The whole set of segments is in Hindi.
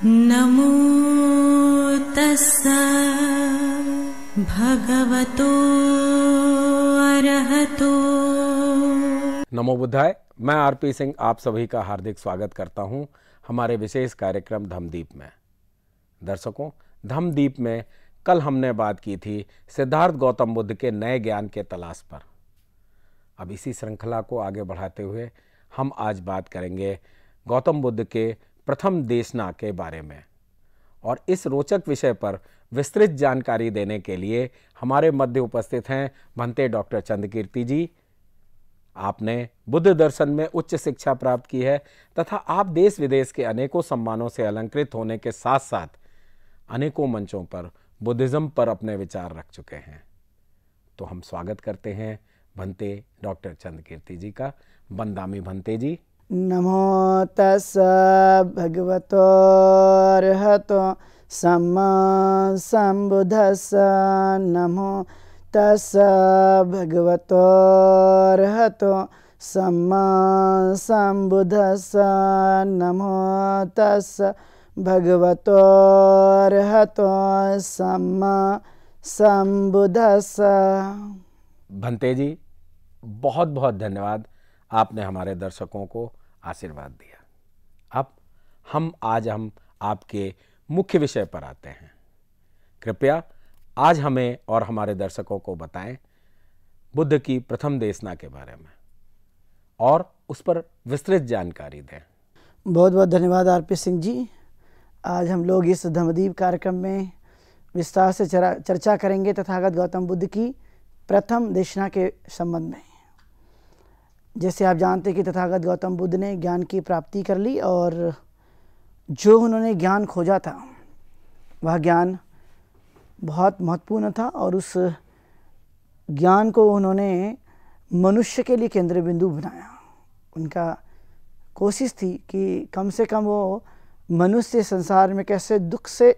नमो तस्सा भगवतो अरहतो। नमो बुद्धाय। मैं आरपी सिंह आप सभी का हार्दिक स्वागत करता हूं हमारे विशेष कार्यक्रम धम्मदीप में। दर्शकों, धम्मदीप में कल हमने बात की थी सिद्धार्थ गौतम बुद्ध के नए ज्ञान के तलाश पर। अब इसी श्रृंखला को आगे बढ़ाते हुए हम आज बात करेंगे गौतम बुद्ध के प्रथम देशना के बारे में। और इस रोचक विषय पर विस्तृत जानकारी देने के लिए हमारे मध्य उपस्थित हैं भंते डॉक्टर चंद्रकीर्ति जी। आपने बुद्ध दर्शन में उच्च शिक्षा प्राप्त की है तथा आप देश विदेश के अनेकों सम्मानों से अलंकृत होने के साथ साथ अनेकों मंचों पर बुद्धिज्म पर अपने विचार रख चुके हैं। तो हम स्वागत करते हैं भंते डॉक्टर चंद्रकीर्ति जी का। वंदामि भंते जी। नमो तस्सा भगवतो अरहतो सम्मा संबुद्धस्सा। नमो तस्सा भगवतो अरहतो सम्मा संबुद्धस्सा। नमो तस्सा भगवतो अरहतो सम्मा संबुद्धस्सा। भंते जी, बहुत बहुत धन्यवाद। आपने हमारे दर्शकों को आशीर्वाद दिया। अब हम आपके मुख्य विषय पर आते हैं। कृपया आज हमें और हमारे दर्शकों को बताएं बुद्ध की प्रथम देशना के बारे में और उस पर विस्तृत जानकारी दें। बहुत बहुत धन्यवाद आरपी सिंह जी। आज हम लोग इस धम्मदीप कार्यक्रम में विस्तार से चर्चा करेंगे तथागत गौतम बुद्ध की प्रथम देशना के संबंध में। जैसे आप जानते हैं कि तथागत गौतम बुद्ध ने ज्ञान की प्राप्ति कर ली और जो उन्होंने ज्ञान खोजा था वह ज्ञान बहुत महत्वपूर्ण था और उस ज्ञान को उन्होंने मनुष्य के लिए केंद्र बिंदु बनाया। उनका कोशिश थी कि कम से कम वो मनुष्य संसार में कैसे दुख से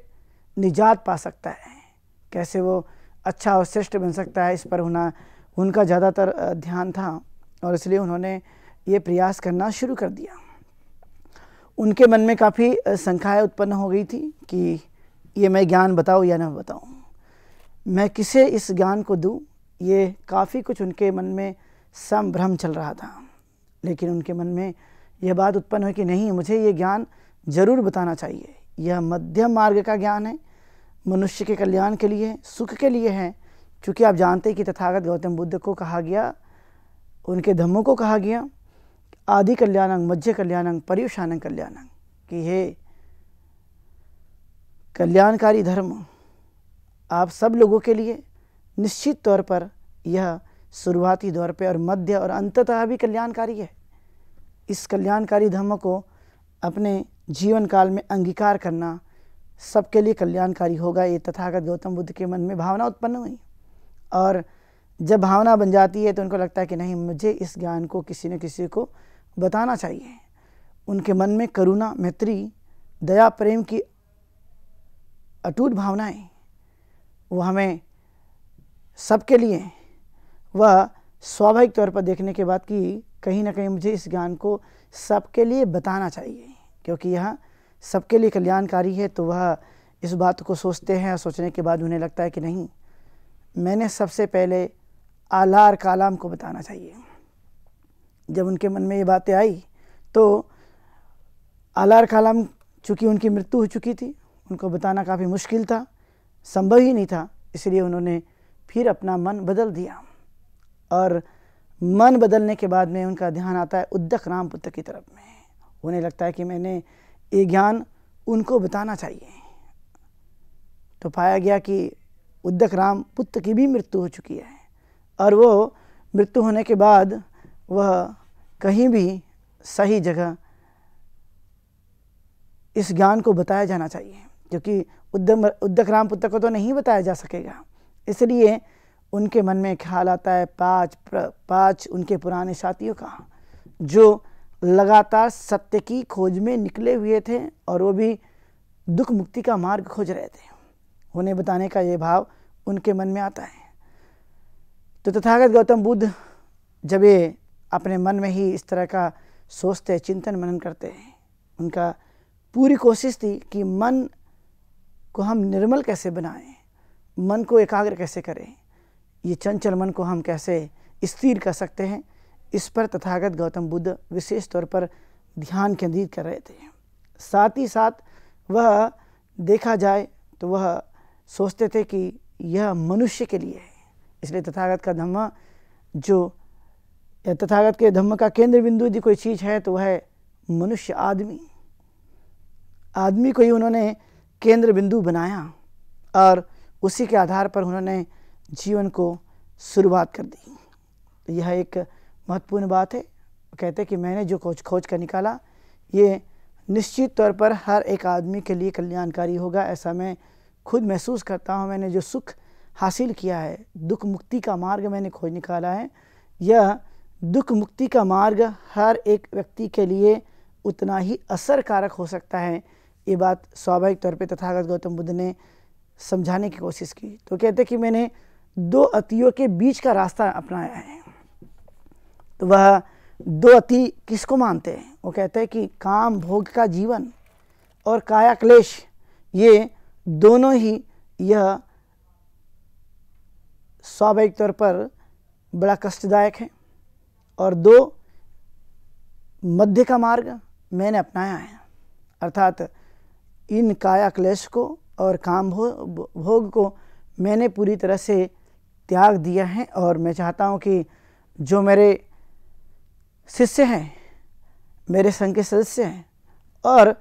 निजात पा सकता है, कैसे वो अच्छा और श्रेष्ठ बन सकता है, इस पर उनका ज़्यादातर ध्यान था और इसलिए उन्होंने ये प्रयास करना शुरू कर दिया। उनके मन में काफ़ी शंकाएं उत्पन्न हो गई थी कि ये मैं ज्ञान बताऊँ या ना बताऊँ, मैं किसे इस ज्ञान को दूँ। ये काफ़ी कुछ उनके मन में संभ्रम चल रहा था। लेकिन उनके मन में यह बात उत्पन्न हुई कि नहीं, मुझे ये ज्ञान ज़रूर बताना चाहिए। यह मध्यम मार्ग का ज्ञान है, मनुष्य के कल्याण के लिए, सुख के लिए है। क्योंकि आप जानते हैं कि तथागत गौतम बुद्ध को कहा गया, उनके धम्मों को कहा गया आदि कल्याणं मध्य कल्याणं पर्युषानं कल्याणं, कि हे कल्याणकारी धर्म आप सब लोगों के लिए निश्चित तौर पर यह शुरुआती दौर पे और मध्य और अंततः भी कल्याणकारी है। इस कल्याणकारी धर्म को अपने जीवन काल में अंगीकार करना सबके लिए कल्याणकारी होगा। ये तथागत गौतम बुद्ध के मन में भावना उत्पन्न हुई और जब भावना बन जाती है तो उनको लगता है कि नहीं, मुझे इस ज्ञान को किसी न किसी को बताना चाहिए। उनके मन में करुणा, मैत्री, दया, प्रेम की अटूट भावनाएं वो हमें सबके लिए वह स्वाभाविक तौर पर देखने के बाद कि कहीं ना कहीं मुझे इस ज्ञान को सबके लिए बताना चाहिए, क्योंकि यह सबके लिए कल्याणकारी है। तो वह इस बात को सोचते हैं और सोचने के बाद उन्हें लगता है कि नहीं, मैंने सबसे पहले आलार कालाम को बताना चाहिए। जब उनके मन में ये बातें आई तो आलार कालाम, चूँकि उनकी मृत्यु हो चुकी थी, उनको बताना काफ़ी मुश्किल था, संभव ही नहीं था। इसलिए उन्होंने फिर अपना मन बदल दिया और मन बदलने के बाद में उनका ध्यान आता है उद्दक राम पुत्र की तरफ में। उन्हें लगता है कि मैंने ये ज्ञान उनको बताना चाहिए। तो पाया गया कि उद्दक राम पुत्र की भी मृत्यु हो चुकी है और वो मृत्यु होने के बाद वह कहीं भी सही जगह इस ज्ञान को बताया जाना चाहिए, क्योंकि उद्दक राम पुत्र को तो नहीं बताया जा सकेगा। इसलिए उनके मन में ख्याल आता है पांच उनके पुराने साथियों का, जो लगातार सत्य की खोज में निकले हुए थे और वो भी दुख मुक्ति का मार्ग खोज रहे थे। उन्हें बताने का ये भाव उनके मन में आता है। तो तथागत गौतम बुद्ध जब ये अपने मन में ही इस तरह का सोचते, चिंतन मनन करते हैं, उनका पूरी कोशिश थी कि मन को हम निर्मल कैसे बनाएं, मन को एकाग्र कैसे करें, ये चंचल मन को हम कैसे स्थिर कर सकते हैं। इस पर तथागत गौतम बुद्ध विशेष तौर पर ध्यान केंद्रित कर रहे थे। साथ ही साथ वह देखा जाए तो वह सोचते थे कि यह मनुष्य के लिए है, इसलिए तथागत का धम्म या तथागत के धम्म का केंद्र बिंदु यदि कोई चीज़ है तो वह है मनुष्य, आदमी को ही उन्होंने केंद्र बिंदु बनाया और उसी के आधार पर उन्होंने जीवन को शुरुआत कर दी। तो यह एक महत्वपूर्ण बात है। कहते हैं कि मैंने जो खोज कर निकाला ये निश्चित तौर पर हर एक आदमी के लिए कल्याणकारी होगा, ऐसा मैं खुद महसूस करता हूँ। मैंने जो सुख हासिल किया है, दुख मुक्ति का मार्ग मैंने खोज निकाला है, यह दुख मुक्ति का मार्ग हर एक व्यक्ति के लिए उतना ही असरकारक हो सकता है। ये बात स्वाभाविक तौर पे तथागत गौतम बुद्ध ने समझाने की कोशिश की। तो कहते कि मैंने दो अतियों के बीच का रास्ता अपनाया है। तो वह दो अति किसको मानते हैं? वो कहते हैं कि काम भोग का जीवन और काया क्लेश, ये दोनों ही यह स्वाभाविक तौर पर बड़ा कष्टदायक है, और दो मध्य का मार्ग मैंने अपनाया है। अर्थात इन काया क्लेश को और काम भोग को मैंने पूरी तरह से त्याग दिया है, और मैं चाहता हूँ कि जो मेरे शिष्य हैं, मेरे संघ के सदस्य हैं, और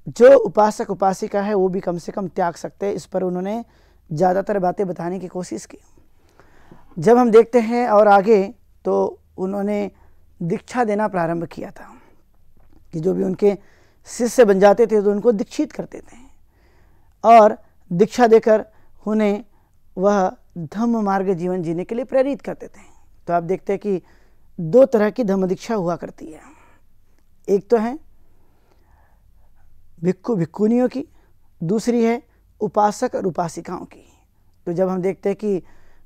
जो उपासक उपासिका है वो भी कम से कम त्याग सकते हैं। इस पर उन्होंने ज़्यादातर बातें बताने की कोशिश की। जब हम देखते हैं और आगे, तो उन्होंने दीक्षा देना प्रारंभ किया था कि जो भी उनके शिष्य बन जाते थे तो उनको दीक्षित करते थे, और दीक्षा देकर उन्हें वह धम्म मार्ग जीवन जीने के लिए प्रेरित करते थे। तो आप देखते हैं कि दो तरह की धम्म दीक्षा हुआ करती है। एक तो है भिक्खु भिक्खुनियों की, दूसरी है उपासक और उपासिकाओं की। तो जब हम देखते हैं कि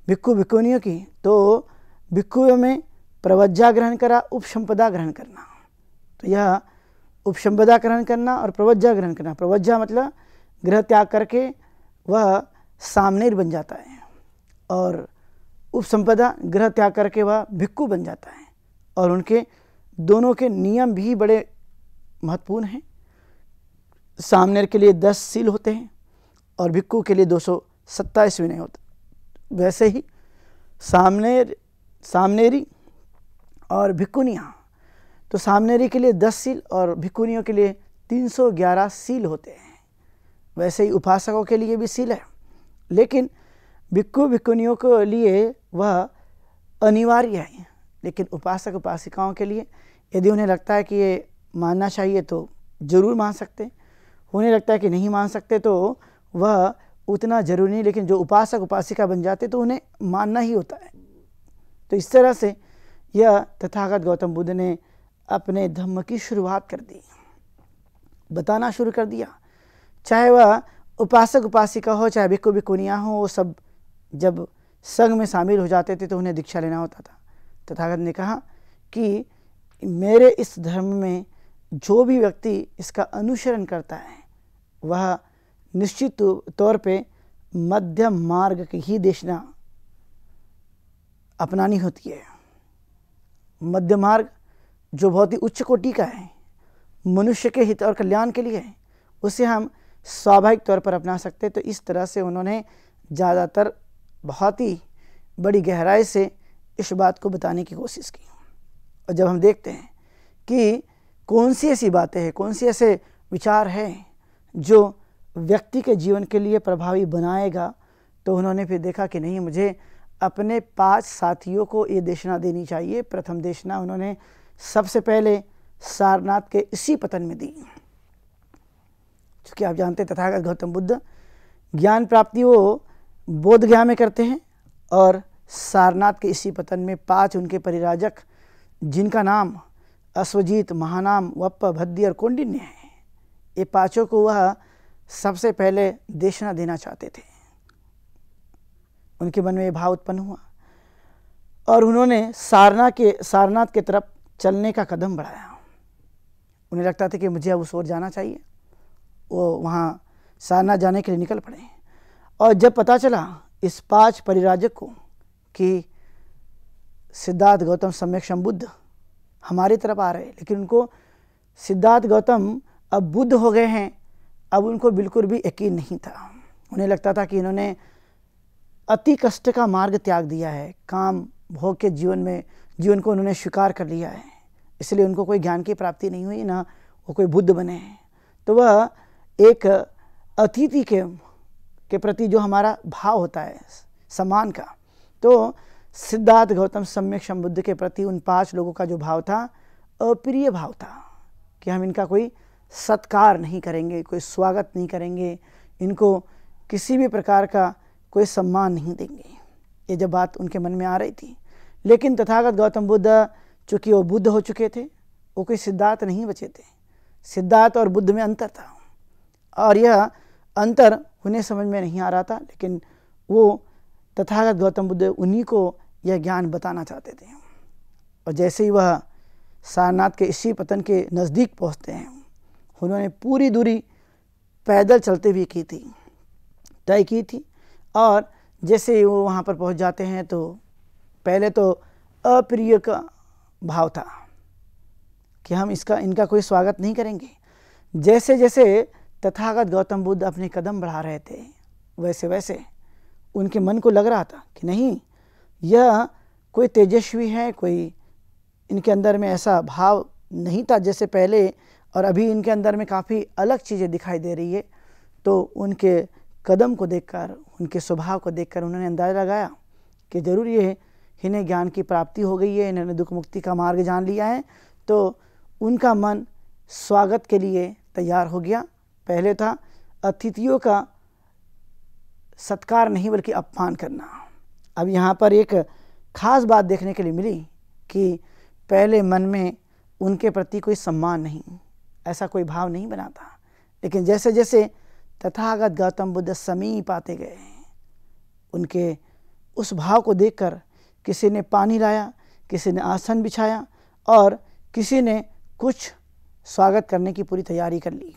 भिक्खु भिक्खुनियों की, तो भिक्खुओं में प्रवज्जा ग्रहण करा, उपसंपदा ग्रहण करना। तो यह उपसंपदा ग्रहण करना और प्रवज्जा ग्रहण करना, प्रवज्जा मतलब गृह त्याग करके वह सामनेर बन जाता है, और उपसंपदा गृह त्याग करके वह भिक्खु बन जाता है। और उनके दोनों के नियम भी बड़े महत्वपूर्ण हैं। सामनेर के लिए 10 सील होते हैं और भिक्खु के लिए 227 विनय होते। वैसे ही सामनेरी और भिक्खुनियाँ, तो सामनेरी के लिए 10 सील और भिक्खुनियों के लिए 311 सील होते हैं। वैसे ही उपासकों के लिए भी सील है, लेकिन भिक्खु भिक्खुनियों के लिए वह अनिवार्य है। लेकिन उपासक उपासिकाओं के लिए यदि उन्हें लगता है कि ये मानना चाहिए तो ज़रूर मान सकते, उन्हें लगता है कि नहीं मान सकते तो वह उतना ज़रूरी नहीं, लेकिन जो उपासक उपासिका बन जाते तो उन्हें मानना ही होता है। तो इस तरह से यह तथागत गौतम बुद्ध ने अपने धम्म की शुरुआत कर दी, बताना शुरू कर दिया। चाहे वह उपासक उपासिका हो, चाहे भिक्खु भिक्खुनियाँ हो, वो सब जब संघ में शामिल हो जाते थे तो उन्हें दीक्षा लेना होता था। तथागत ने कहा कि मेरे इस धर्म में जो भी व्यक्ति इसका अनुसरण करता है वह निश्चित तौर पे मध्यम मार्ग की ही देशना अपनानी होती है। मध्य मार्ग जो बहुत ही उच्च कोटि का है, मनुष्य के हित और कल्याण के लिए है, उसे हम स्वाभाविक तौर पर अपना सकते। तो इस तरह से उन्होंने ज़्यादातर बहुत ही बड़ी गहराई से इस बात को बताने की कोशिश की। और जब हम देखते हैं कि कौन सी ऐसी बातें हैं, कौन सी ऐसे विचार हैं जो व्यक्ति के जीवन के लिए प्रभावी बनाएगा, तो उन्होंने फिर देखा कि नहीं, मुझे अपने 5 साथियों को ये देशना देनी चाहिए। प्रथम देशना उन्होंने सबसे पहले सारनाथ के इसी पतन में दी। क्योंकि आप जानते हैं तथागत गौतम बुद्ध ज्ञान प्राप्ति वो बोध गया में करते हैं, और सारनाथ के इसी पतन में 5 उनके परिराजक, जिनका नाम अश्वजीत, महानाम, वप्प, भद्दी और कौंडिन्य है, ये 5 को वह सबसे पहले देशना देना चाहते थे। उनके मन में ये भाव उत्पन्न हुआ और उन्होंने सारनाथ के तरफ चलने का कदम बढ़ाया। उन्हें लगता था कि मुझे अब उस ओर जाना चाहिए, वो वहाँ सारनाथ जाने के लिए निकल पड़े। और जब पता चला इस 5 परिराजक को कि सिद्धार्थ गौतम सम्यक संबुद्ध हमारी तरफ आ रहे, लेकिन उनको सिद्धार्थ गौतम अब बुद्ध हो गए हैं, अब उनको बिल्कुल भी यकीन नहीं था। उन्हें लगता था कि इन्होंने अति कष्ट का मार्ग त्याग दिया है, काम भोग के जीवन को उन्होंने स्वीकार कर लिया है, इसलिए उनको कोई ज्ञान की प्राप्ति नहीं हुई, ना वो कोई बुद्ध बने हैं। तो वह एक अतिथि के प्रति जो हमारा भाव होता है सम्मान का, तो सिद्धार्थ गौतम सम्यक संबुद्ध के प्रति उन 5 लोगों का जो भाव था, अप्रिय भाव था कि हम इनका कोई सत्कार नहीं करेंगे, कोई स्वागत नहीं करेंगे, इनको किसी भी प्रकार का कोई सम्मान नहीं देंगे। ये जब बात उनके मन में आ रही थी, लेकिन तथागत गौतम बुद्ध चूँकि वो बुद्ध हो चुके थे, वो कोई सिद्धार्थ नहीं बचे थे। सिद्धार्थ और बुद्ध में अंतर था, और यह अंतर उन्हें समझ में नहीं आ रहा था, लेकिन वो तथागत गौतम बुद्ध उन्हीं को यह ज्ञान बताना चाहते थे। और जैसे ही वह सारनाथ के इसी पतन के नज़दीक पहुँचते हैं, उन्होंने पूरी दूरी पैदल चलते हुए तय की थी। और जैसे ही वो वहाँ पर पहुँच जाते हैं तो पहले तो अप्रिय का भाव था कि हम इनका कोई स्वागत नहीं करेंगे। जैसे जैसे तथागत गौतम बुद्ध अपने कदम बढ़ा रहे थे, वैसे वैसे उनके मन को लग रहा था कि नहीं, यह कोई तेजस्वी है, कोई इनके अंदर में ऐसा भाव नहीं था जैसे पहले, और अभी इनके अंदर में काफ़ी अलग चीज़ें दिखाई दे रही है। तो उनके कदम को देखकर, उनके स्वभाव को देखकर उन्होंने अंदाज़ा लगाया कि ज़रूर ये इन्हें ज्ञान की प्राप्ति हो गई है, इन्होंने दुख मुक्ति का मार्ग जान लिया है। तो उनका मन स्वागत के लिए तैयार हो गया। पहले था अतिथियों का सत्कार नहीं बल्कि अपमान करना। अब यहाँ पर एक खास बात देखने के लिए मिली कि पहले मन में उनके प्रति कोई सम्मान नहीं, ऐसा कोई भाव नहीं बना था, लेकिन जैसे जैसे तथागत गौतम बुद्ध समीप आते गए, उनके उस भाव को देखकर किसी ने पानी लाया, किसी ने आसन बिछाया, और किसी ने कुछ स्वागत करने की पूरी तैयारी कर ली।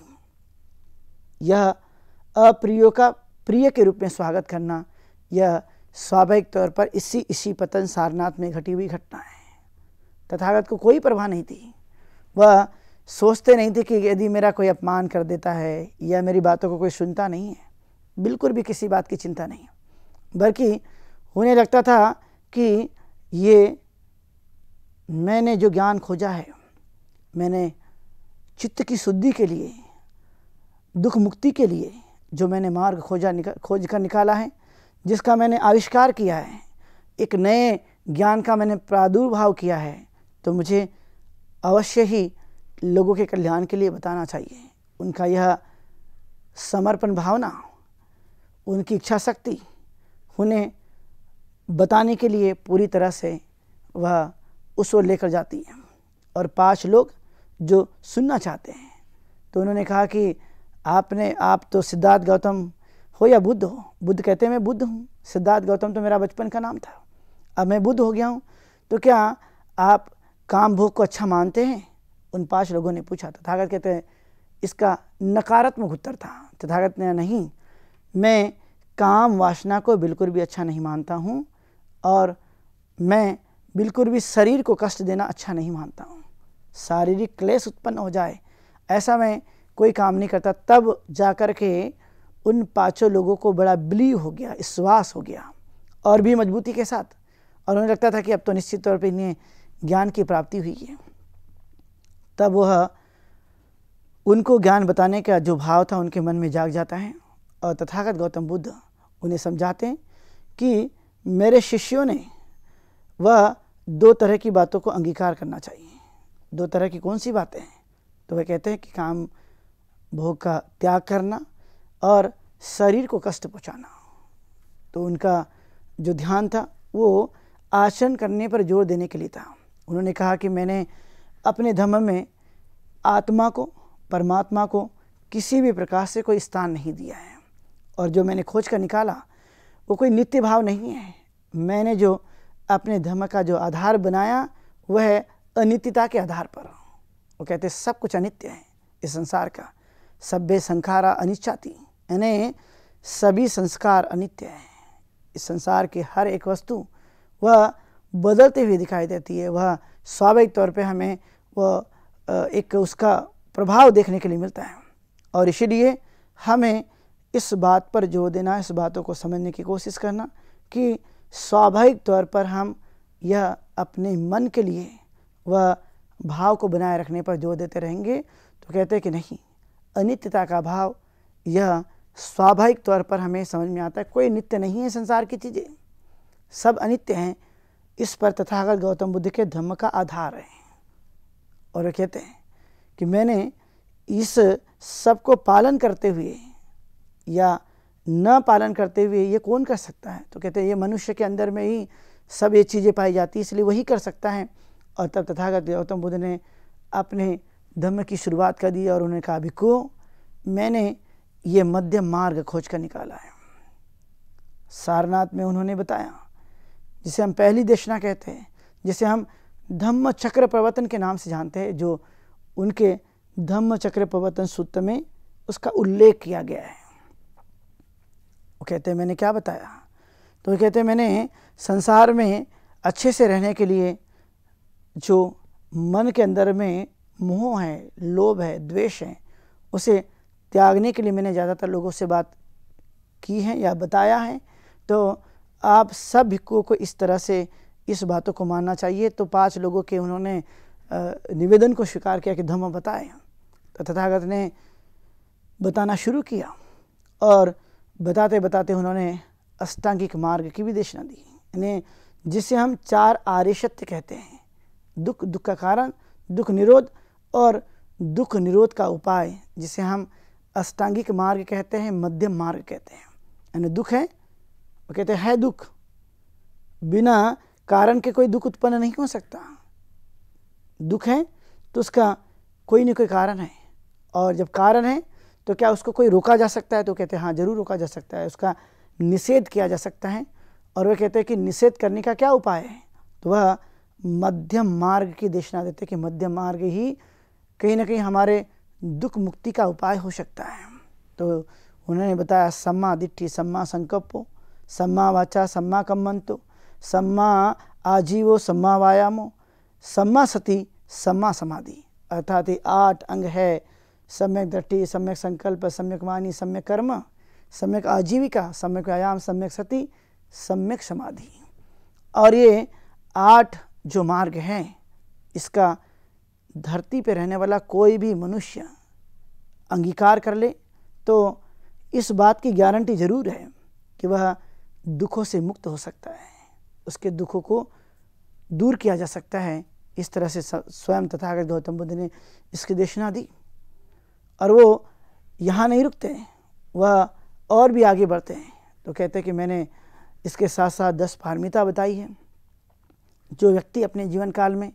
यह अप्रियों का प्रिय के रूप में स्वागत करना, यह स्वाभाविक तौर पर इसी पतन सारनाथ में घटी हुई घटना है। तथागत को कोई परवाह नहीं थी, वह सोचते नहीं थे कि यदि मेरा कोई अपमान कर देता है या मेरी बातों को कोई सुनता नहीं है, बिल्कुल भी किसी बात की चिंता नहीं, बल्कि उन्हें लगता था कि ये मैंने जो ज्ञान खोजा है, मैंने चित्त की शुद्धि के लिए, दुख मुक्ति के लिए जो मैंने मार्ग खोज कर निकाला है, जिसका मैंने आविष्कार किया है, एक नए ज्ञान का मैंने प्रादुर्भाव किया है, तो मुझे अवश्य ही लोगों के कल्याण के लिए बताना चाहिए। उनका यह समर्पण भावना, उनकी इच्छा शक्ति उन्हें बताने के लिए पूरी तरह से वह उस ओर लेकर जाती है। और 5 लोग जो सुनना चाहते हैं, तो उन्होंने कहा कि आप तो सिद्धार्थ गौतम हो या बुद्ध हो। बुद्ध कहते हैं मैं बुद्ध हूँ, सिद्धार्थ गौतम तो मेरा बचपन का नाम था, अब मैं बुद्ध हो गया हूँ, तो क्या आप काम भोग को अच्छा मानते हैं? उन 5 लोगों ने पूछा। तथागत कहते हैं इसका नकारात्मक उत्तर था। तथागत ने नहीं, मैं काम वासना को बिल्कुल भी अच्छा नहीं मानता हूँ, और मैं बिल्कुल भी शरीर को कष्ट देना अच्छा नहीं मानता हूँ। शारीरिक क्लेश उत्पन्न हो जाए ऐसा मैं कोई काम नहीं करता। तब जाकर के उन 5 लोगों को बड़ा बिलीव हो गया, विश्वास हो गया, और भी मजबूती के साथ, और उन्हें लगता था कि अब तो निश्चित तौर पे इन्हें ज्ञान की प्राप्ति हुई है। तब वह उनको ज्ञान बताने का जो भाव था उनके मन में जाग जाता है, और तथागत गौतम बुद्ध उन्हें समझाते हैं कि मेरे शिष्यों ने वह 2 तरह की बातों को अंगीकार करना चाहिए। 2 तरह की कौन सी बातें हैं? तो वह कहते हैं कि काम भोग का त्याग करना और शरीर को कष्ट पहुंचाना। तो उनका जो ध्यान था वो आचरण करने पर जोर देने के लिए था। उन्होंने कहा कि मैंने अपने धर्म में आत्मा को, परमात्मा को किसी भी प्रकार से कोई स्थान नहीं दिया है, और जो मैंने खोज कर निकाला वो कोई नित्य भाव नहीं है। मैंने जो अपने धर्म का जो आधार बनाया वह है अनित्यता के आधार पर। वो कहते सब कुछ अनित्य है इस संसार का, सभ्य संखारा अनिच्छाति, यानी सभी संस्कार अनित्य हैं। इस संसार की हर एक वस्तु वह बदलते हुए दिखाई देती है, वह स्वाभाविक तौर पे हमें वह एक उसका प्रभाव देखने के लिए मिलता है। और इसीलिए हमें इस बात पर जोर देना, इस बातों को समझने की कोशिश करना कि स्वाभाविक तौर पर हम यह अपने मन के लिए वह भाव को बनाए रखने पर जोर देते रहेंगे तो कहते हैं कि नहीं, अनित्यता का भाव यह स्वाभाविक तौर पर हमें समझ में आता है। कोई नित्य नहीं है, संसार की चीज़ें सब अनित्य हैं। इस पर तथागत गौतम बुद्ध के धम्म का आधार है। और वे कहते हैं कि मैंने इस सब को पालन करते हुए या न पालन करते हुए ये कौन कर सकता है? तो कहते हैं ये मनुष्य के अंदर में ही सब ये चीज़ें पाई जाती, इसलिए वही कर सकता है। और तब तथागत गौतम बुद्ध ने अपने धम्म की शुरुआत कर दी और उन्होंने कहा, भिक्खु मैंने ये मध्यम मार्ग खोज कर निकाला है। सारनाथ में उन्होंने बताया, जिसे हम पहली देशना कहते हैं, जिसे हम धम्म चक्र प्रवर्तन के नाम से जानते हैं, जो उनके धम्म चक्र प्रवर्तन सूत्र में उसका उल्लेख किया गया है। वो कहते हैं मैंने क्या बताया? तो वो कहते हैं मैंने संसार में अच्छे से रहने के लिए जो मन के अंदर में मोह है, लोभ है, द्वेष है, उसे त्यागने के लिए मैंने ज़्यादातर लोगों से बात की है या बताया है। तो आप सब भिक्खुओं को इस तरह से इस बातों को मानना चाहिए। तो 5 लोगों के उन्होंने निवेदन को स्वीकार किया कि धम्म बताए। तो तथागत ने बताना शुरू किया और बताते बताते उन्होंने अष्टांगिक मार्ग की भी देशना दी, यानी जिसे हम 4 आर्य सत्य कहते हैं। दुख, दुख का कारण, दुख निरोध और दुख निरोध का उपाय, जिसे हम अष्टांगिक मार्ग कहते हैं, मध्यम मार्ग कहते हैं। यानी दुख है, वो कहते हैं दुख, बिना कारण के कोई दुख उत्पन्न नहीं हो सकता। दुख है तो उसका कोई न कोई कारण है, और जब कारण है तो क्या उसको कोई रोका जा सकता है? तो कहते हैं हाँ, जरूर रोका जा सकता है, उसका निषेध किया जा सकता है। और वे कहते हैं कि निषेध करने का क्या उपाय है? तो वह मध्यम मार्ग की देशना देते कि मध्यम मार्ग ही कहीं ना कहीं हमारे दुख मुक्ति का उपाय हो सकता है। तो उन्होंने बताया सम्मा दिट्ठी, सम्मा संकल्पो, सम्मा वाचा, सम्मा कम्मंतो, सम्मा आजीवो, सम्मा वायामो, सम्मा सति, सम्मा समाधि। अर्थात 8 अंग है, सम्यक दृष्टि, सम्यक संकल्प, सम्यक वाणी, सम्यक कर्म, सम्यक आजीविका, सम्यक व्यायाम, सम्यक सति, सम्यक समाधि। और ये 8 जो मार्ग हैं, इसका धरती पे रहने वाला कोई भी मनुष्य अंगीकार कर ले तो इस बात की गारंटी ज़रूर है कि वह दुखों से मुक्त हो सकता है, उसके दुखों को दूर किया जा सकता है। इस तरह से स्वयं तथागत गौतम बुद्ध ने इसकी देशना दी। और वो यहाँ नहीं रुकते हैं, वह और भी आगे बढ़ते हैं। तो कहते हैं कि मैंने इसके साथ साथ 10 पारमिता बताई है। जो व्यक्ति अपने जीवन काल में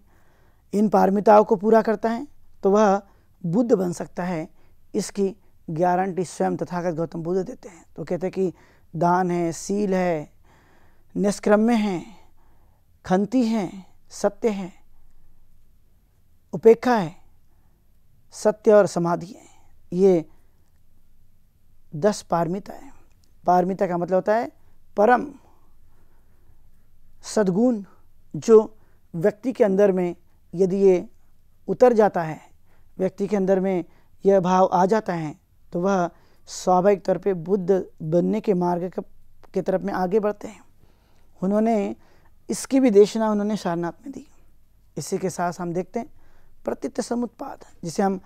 इन पारमिताओं को पूरा करता है तो वह बुद्ध बन सकता है। इसकी गारंटी स्वयं तथागत गौतम बुद्ध देते हैं। तो कहते हैं कि दान है, शील है, निष्क्रम्य है, खंती है, सत्य है, उपेक्षा है, सत्य और समाधि है। ये 10 पारमिता है। पारमिता का मतलब होता है परम सद्गुण, जो व्यक्ति के अंदर में यदि ये उतर जाता है, व्यक्ति के अंदर में यह भाव आ जाता है, तो वह स्वाभाविक तौर पे बुद्ध बनने के मार्ग के तरफ में आगे बढ़ते हैं। उन्होंने इसकी भी देशना उन्होंने सारनाथ में दी। इसी के साथ हम देखते हैं प्रतीत समुत्पाद, जिसे हम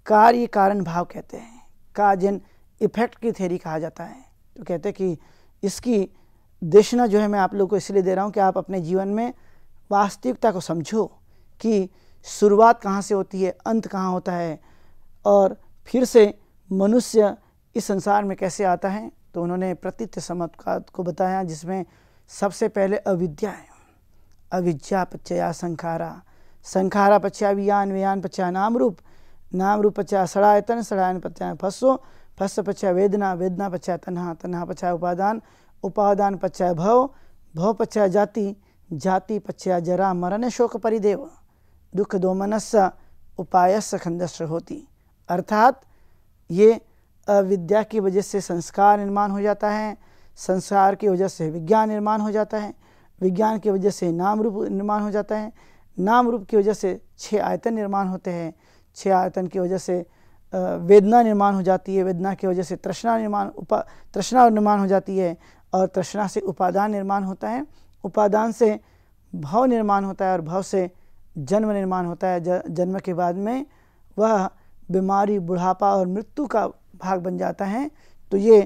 कार्य कारण भाव कहते हैं, काज एंड इफेक्ट की थ्योरी कहा जाता है। तो कहते हैं कि इसकी देशना जो है मैं आप लोगों को इसलिए दे रहा हूँ कि आप अपने जीवन में वास्तविकता को समझो कि शुरुआत कहाँ से होती है, अंत कहाँ होता है, और फिर से मनुष्य इस संसार में कैसे आता है। तो उन्होंने प्रतीत समुत्पाद को बताया, जिसमें सबसे पहले अविद्या है। अविद्या पच्चया संखारा, संखारा पच्चया वियान, वियान पच्चया नाम रूप, नाम रूप पच्चया षडायतन, षडायन पच्चया फस्सो, फस्स पच्चया वेदना, वेदना पच्चया तन्हा, तन्हा पच्चया उपादान, उपादान पच्चया भव, भव पच्चया जाति, जाति पच्चया जरा मरण शोक परिदेव, दुख दोमनस्य उपायस्य खंडस्य होती। अर्थात ये अविद्या की वजह से संस्कार निर्माण हो जाता है, संस्कार की वजह से विज्ञान निर्माण हो जाता है, विज्ञान की वजह से नाम रूप निर्माण हो जाता है, नाम रूप की वजह से 6 आयतन निर्माण होते हैं, 6 आयतन की वजह से वेदना निर्माण हो जाती है, वेदना की वजह से तृष्णा निर्माण हो जाती है, और तृष्णा से उपादान निर्माण होता है, उपादान से भव निर्माण होता है, और भव से जन्म निर्माण होता है। जन्म के बाद में वह बीमारी, बुढ़ापा और मृत्यु का भाग बन जाता है। तो ये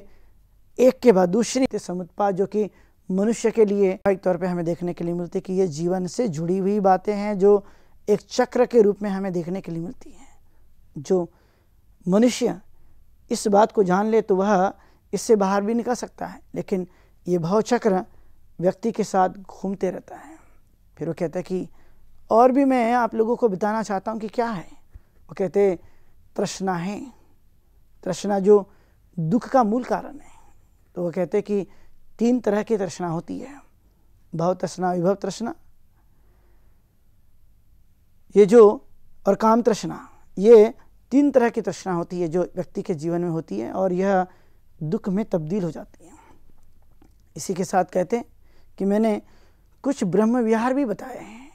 एक के बाद दूसरी समुत्पाद जो कि मनुष्य के लिए एक तौर पे हमें देखने के लिए मिलती है कि ये जीवन से जुड़ी हुई बातें हैं जो एक चक्र के रूप में हमें देखने के लिए मिलती हैं। जो मनुष्य इस बात को जान ले तो वह इससे बाहर भी निकल सकता है, लेकिन ये भव चक्र व्यक्ति के साथ घूमते रहता है। फिर वो कहता है कि और भी मैं आप लोगों को बताना चाहता हूँ कि क्या है। वो कहते तृष्णा है, तृष्णा जो दुख का मूल कारण है। तो वो कहते कि 3 तरह की तृष्णा होती है, भव तृष्णा, विभव तृष्णा, ये जो और काम तृष्णा, ये 3 तरह की तृष्णा होती है जो व्यक्ति के जीवन में होती है, और यह दुख में तब्दील हो जाती है। इसी के साथ कहते हैं कि मैंने कुछ ब्रह्म विहार भी बताए हैं।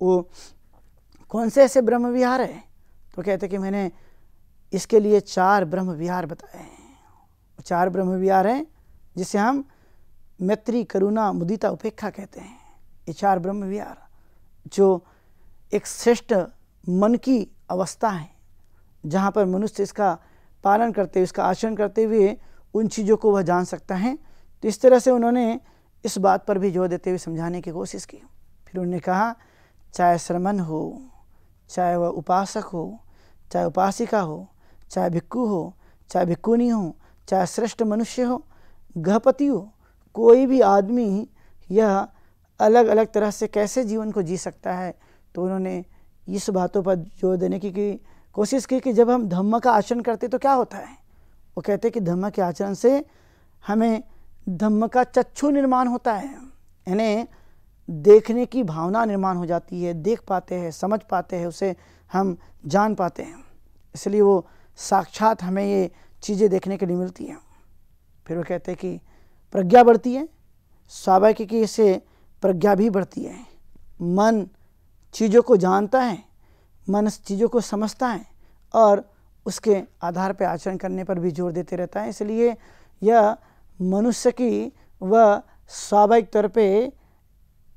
वो कौन से ऐसे ब्रह्म विहार है? तो कहते कि मैंने इसके लिए 4 ब्रह्म विहार बताए हैं। 4 ब्रह्म विहार हैं जिसे हम मैत्री, करुणा, मुदिता, उपेक्षा कहते हैं। ये 4 ब्रह्म विहार जो एक श्रेष्ठ मन की अवस्था है, जहाँ पर मनुष्य इसका पालन करते हुए, इसका आचरण करते हुए उन चीज़ों को वह जान सकता है। तो इस तरह से उन्होंने इस बात पर भी जोर देते हुए समझाने की कोशिश की। फिर उन्होंने कहा चाहे श्रमण हो, चाहे वह उपासक हो, चाहे उपासिका हो, चाहे भिक्खु हो, चाहे भिक्खुनी हो, चाहे श्रेष्ठ मनुष्य हो, गृहपति हो, कोई भी आदमी यह अलग अलग तरह से कैसे जीवन को जी सकता है। तो उन्होंने इस बातों पर जोर देने की कोशिश की कि जब हम धम्म का आचरण करते तो क्या होता है। वो कहते हैं कि धम्म के आचरण से हमें धम्म का चक्षु निर्माण होता है, यानी देखने की भावना निर्माण हो जाती है, देख पाते हैं, समझ पाते हैं, उसे हम जान पाते हैं, इसलिए वो साक्षात हमें ये चीज़ें देखने के लिए मिलती हैं। फिर वो कहते हैं कि प्रज्ञा बढ़ती है, स्वाभाविक से प्रज्ञा भी बढ़ती है। मन चीज़ों को जानता है, मन चीज़ों को समझता है और उसके आधार पर आचरण करने पर भी जोर देते रहता है। इसलिए यह मनुष्य की वह स्वाभाविक तौर पे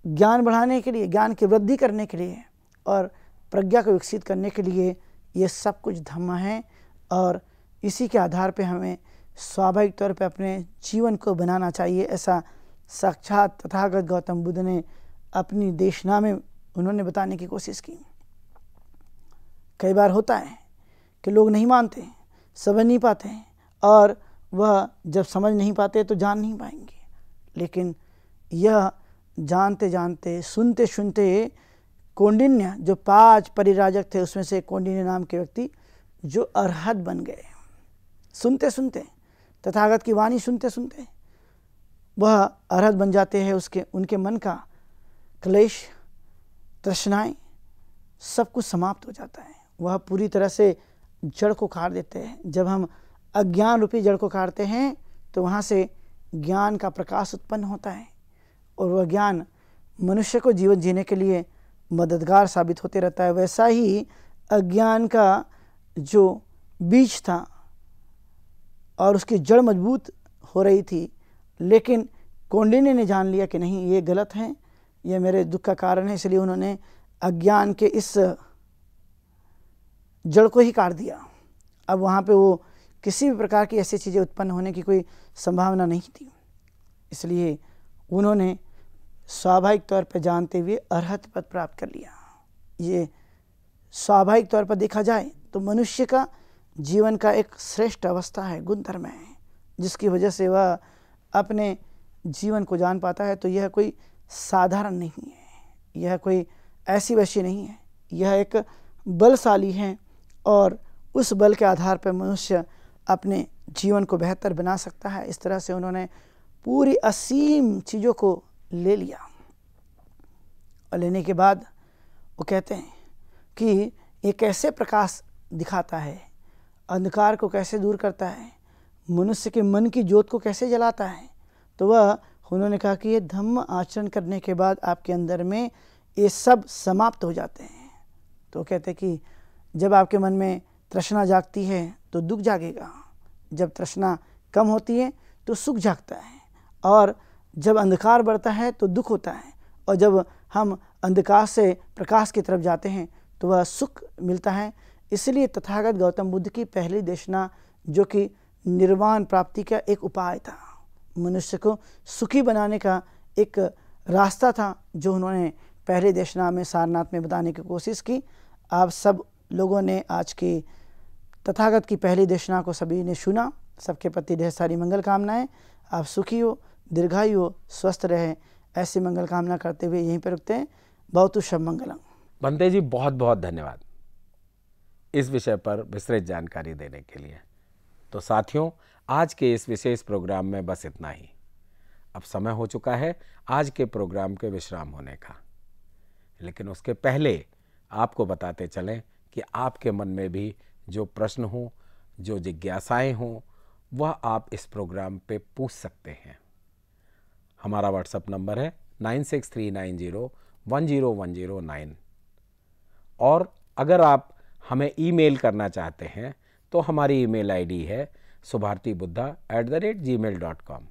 ज्ञान बढ़ाने के लिए, ज्ञान की वृद्धि करने के लिए और प्रज्ञा को विकसित करने के लिए ये सब कुछ धम्म है, और इसी के आधार पे हमें स्वाभाविक तौर पे अपने जीवन को बनाना चाहिए। ऐसा साक्षात तथागत गौतम बुद्ध ने अपनी देशना में उन्होंने बताने की कोशिश की। कई बार होता है कि लोग नहीं मानते, समझ नहीं पाते हैं, और वह जब समझ नहीं पाते तो जान नहीं पाएंगे। लेकिन यह जानते जानते, सुनते सुनते कौंडिन्य जो 5 परिराजक थे, उसमें से कौंडिन्य नाम के व्यक्ति जो अरहत बन गए। सुनते सुनते, तथागत की वाणी सुनते सुनते वह अरहत बन जाते हैं। उनके मन का क्लेश, तृष्णाएं सब कुछ समाप्त हो जाता है। वह पूरी तरह से जड़ को काट देते हैं। जब हम अज्ञान रूपी जड़ को काटते हैं तो वहाँ से ज्ञान का प्रकाश उत्पन्न होता है, और वह ज्ञान मनुष्य को जीवन जीने के लिए मददगार साबित होते रहता है। वैसा ही अज्ञान का जो बीज था और उसकी जड़ मजबूत हो रही थी, लेकिन कौंडिन्य ने जान लिया कि नहीं, ये गलत है, ये मेरे दुख का कारण है, इसलिए उन्होंने अज्ञान के इस जड़ को ही काट दिया। अब वहाँ पे वो किसी भी प्रकार की ऐसी चीज़ें उत्पन्न होने की कोई संभावना नहीं थी, इसलिए उन्होंने स्वाभाविक तौर पर जानते हुए अरहत पद प्राप्त कर लिया। ये स्वाभाविक तौर पर देखा जाए तो मनुष्य का जीवन का एक श्रेष्ठ अवस्था है, गुणधर्म है, जिसकी वजह से वह अपने जीवन को जान पाता है। तो यह कोई साधारण नहीं है, यह कोई ऐसी वैसी नहीं है, यह एक बलशाली है, और उस बल के आधार पर मनुष्य अपने जीवन को बेहतर बना सकता है। इस तरह से उन्होंने पूरी असीम चीज़ों को ले लिया, और लेने के बाद वो कहते हैं कि ये कैसे प्रकाश दिखाता है, अंधकार को कैसे दूर करता है, मनुष्य के मन की ज्योत को कैसे जलाता है। तो वह उन्होंने कहा कि ये धम्म आचरण करने के बाद आपके अंदर में ये सब समाप्त हो जाते हैं। तो कहते कि जब आपके मन में तृष्णा जागती है तो दुख जागेगा, जब तृष्णा कम होती है तो सुख जागता है, और जब अंधकार बढ़ता है तो दुख होता है, और जब हम अंधकार से प्रकाश की तरफ जाते हैं तो वह सुख मिलता है। इसलिए तथागत गौतम बुद्ध की पहली देशना, जो कि निर्वाण प्राप्ति का एक उपाय था, मनुष्य को सुखी बनाने का एक रास्ता था, जो उन्होंने पहली देशना में सारनाथ में बताने की कोशिश की। आप सब लोगों ने आज की तथागत की पहली देशना को सभी ने सुना। सबके प्रति ढेर सारी मंगल कामनाएं। आप सुखी हो, दीर्घायु हो, स्वस्थ रहे, ऐसी मंगल कामना करते हुए यहीं पर रुकते हैं। बहुत शुभ मंगलम। भंते जी, बहुत बहुत धन्यवाद इस विषय पर विस्तृत जानकारी देने के लिए। तो साथियों, आज के इस विशेष प्रोग्राम में बस इतना ही। अब समय हो चुका है आज के प्रोग्राम के विश्राम होने का, लेकिन उसके पहले आपको बताते चलें कि आपके मन में भी जो प्रश्न हो, जो जिज्ञासाएं हों, वह आप इस प्रोग्राम पे पूछ सकते हैं। हमारा व्हाट्सएप नंबर है 9639010109, और अगर आप हमें ईमेल करना चाहते हैं तो हमारी ईमेल आईडी है subhartibuddha@gmail.com।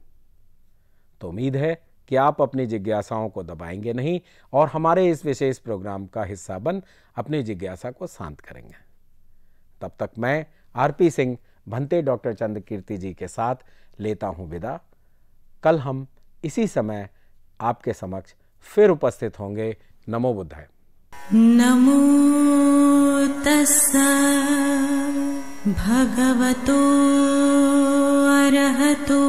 तो उम्मीद है कि आप अपनी जिज्ञासाओं को दबाएंगे नहीं और हमारे इस विशेष प्रोग्राम का हिस्सा बन अपनी जिज्ञासा को शांत करेंगे। तब तक मैं आरपी सिंह भंते डॉक्टर चंद्रकीर्ति जी के साथ लेता हूं विदा। कल हम इसी समय आपके समक्ष फिर उपस्थित होंगे। नमो बुद्धाय। नमो तस्सा भगवतो अरहतो